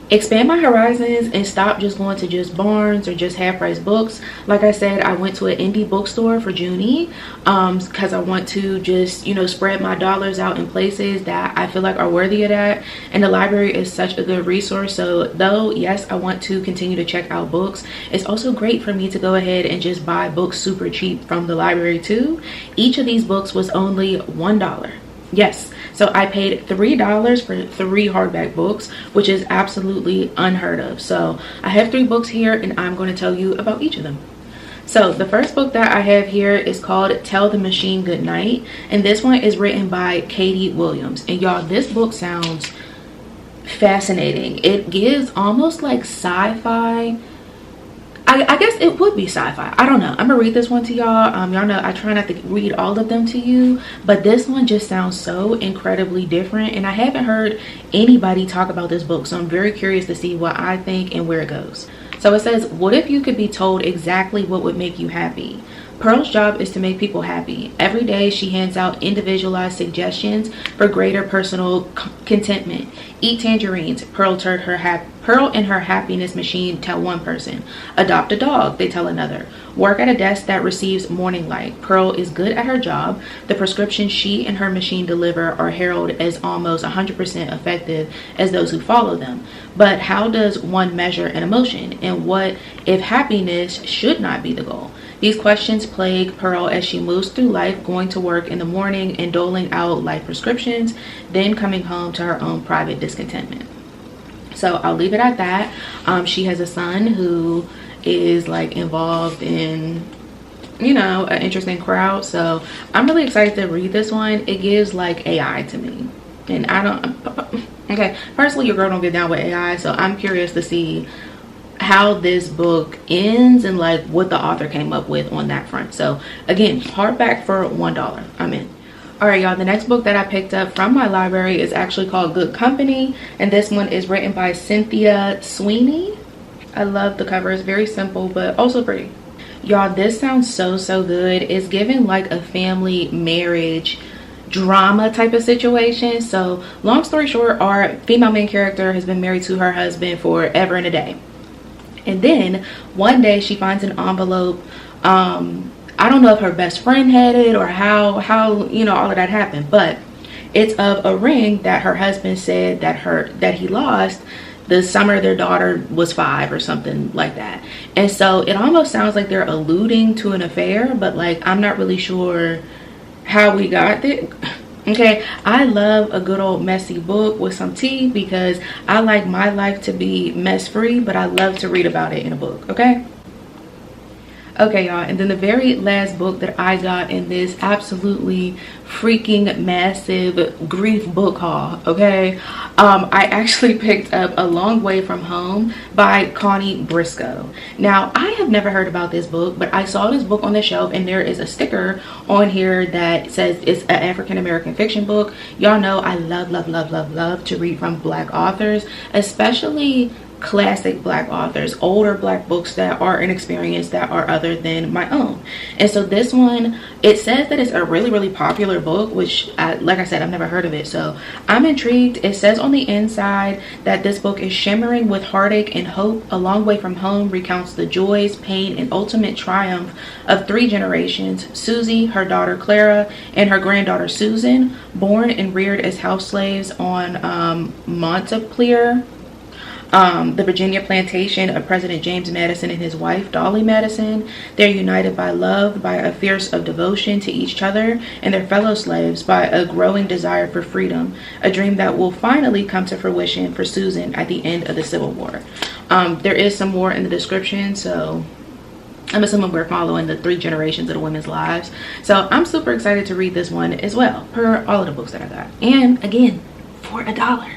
expand my horizons and stop just going to just Barnes or just half-price books. Like I said, I went to an indie bookstore for Junie because I want to just, you know, spread my dollars out in places that I feel like are worthy of that. And the library is such a good resource. So though, yes, I want to continue to check out books, it's also great for me to go ahead and just buy books super cheap from the library too. Each of these books was only $1. Yes, so I paid $3 for 3 hardback books, which is absolutely unheard of. So I have 3 books here, and I'm going to tell you about each of them. So the first book that I have here is called Tell the Machine Goodnight, and this one is written by Katie Williams. And y'all, this book sounds fascinating. It gives almost like sci-fi. I guess it would be sci-fi. I don't know. I'm gonna read this one to y'all. Y'all know I try not to read all of them to you, but this one just sounds so incredibly different, and I haven't heard anybody talk about this book, so I'm very curious to see what I think and where it goes. So it says, what if you could be told exactly what would make you happy? Pearl's job is to make people happy. Every day she hands out individualized suggestions for greater personal contentment. Eat tangerines. Pearl and her happiness machine tell one person. Adopt a dog, they tell another. Work at a desk that receives morning light. Pearl is good at her job. The prescriptions she and her machine deliver are heralded as almost 100% effective as those who follow them. But how does one measure an emotion? And what if happiness should not be the goal? These questions plague Pearl as she moves through life, going to work in the morning and doling out life prescriptions, then coming home to her own private discontentment. So I'll leave it at that. She has a son who is like involved in, you know, an interesting crowd. So I'm really excited to read this one. It gives like AI to me. And I don't, okay, personally, your girl don't get down with AI. So I'm curious to see how this book ends and like what the author came up with on that front. So again, hardback for $1. I'm in. All right, y'all, the next book that I picked up from my library is actually called Good Company, and this one is written by Cynthia Sweeney. I love the cover. It's very simple but also pretty. Y'all, this sounds so good. It's given like a family marriage drama type of situation. So long story short, our female main character has been married to her husband forever and a day. And then one day she finds an envelope. I don't know if her best friend had it or how you know all of that happened, but it's of a ring that her husband said that he lost the summer their daughter was 5 or something like that. And so it almost sounds like they're alluding to an affair, but like I'm not really sure how we got there. Okay, I love a good old messy book with some tea because I like my life to be mess free, but I love to read about it in a book. Okay, y'all, and then the very last book that I got in this absolutely freaking massive grief book haul, okay, I actually picked up A Long Way From Home by Connie Briscoe. Now, I have never heard about this book, but I saw this book on the shelf, and there is a sticker on here that says it's an African-American fiction book. Y'all know I love to read from Black authors, especially classic Black authors, older Black books that are inexperienced, that are other than my own. And so this one, it says that it's a really popular book, which like I said, I've never heard of it, so I'm intrigued. It says on the inside that this book is shimmering with heartache and hope. A Long Way from Home recounts the joys, pain, and ultimate triumph of 3 generations: Susie, her daughter Clara, and her granddaughter Susan, born and reared as house slaves on Montpelier, the Virginia plantation of President James Madison and his wife Dolly Madison. They're united by love, by a fierce of devotion to each other and their fellow slaves, by a growing desire for freedom, a dream that will finally come to fruition for Susan at the end of the Civil War. There is some more in the description, so I'm assuming we're following the 3 generations of the women's lives. So I'm super excited to read this one as well, per all of the books that I got. And again, for $1.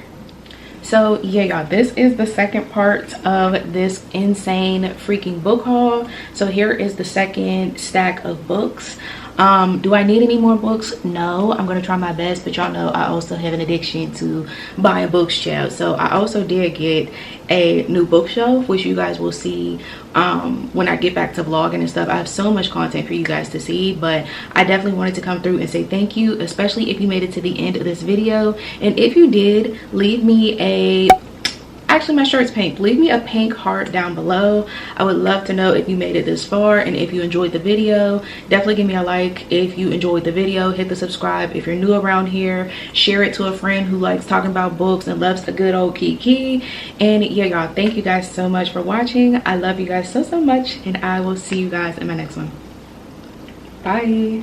So yeah, y'all, this is the second part of this insane freaking book haul. So here is the second stack of books. Do I need any more books? No. I'm gonna try my best, but y'all know I also have an addiction to buying books, child. So I also did get a new bookshelf, which you guys will see when I get back to vlogging and stuff. I have so much content for you guys to see, but I definitely wanted to come through and say thank you, especially if you made it to the end of this video. And if you did, leave me a, actually my shirt's pink, leave me a pink heart down below. I would love to know if you made it this far, and if you enjoyed the video, definitely give me a like. If you enjoyed the video, hit the subscribe. If you're new around here, share it to a friend who likes talking about books and loves a good old kiki. And yeah, y'all, thank you guys so much for watching. I love you guys so much, and I will see you guys in my next one. Bye.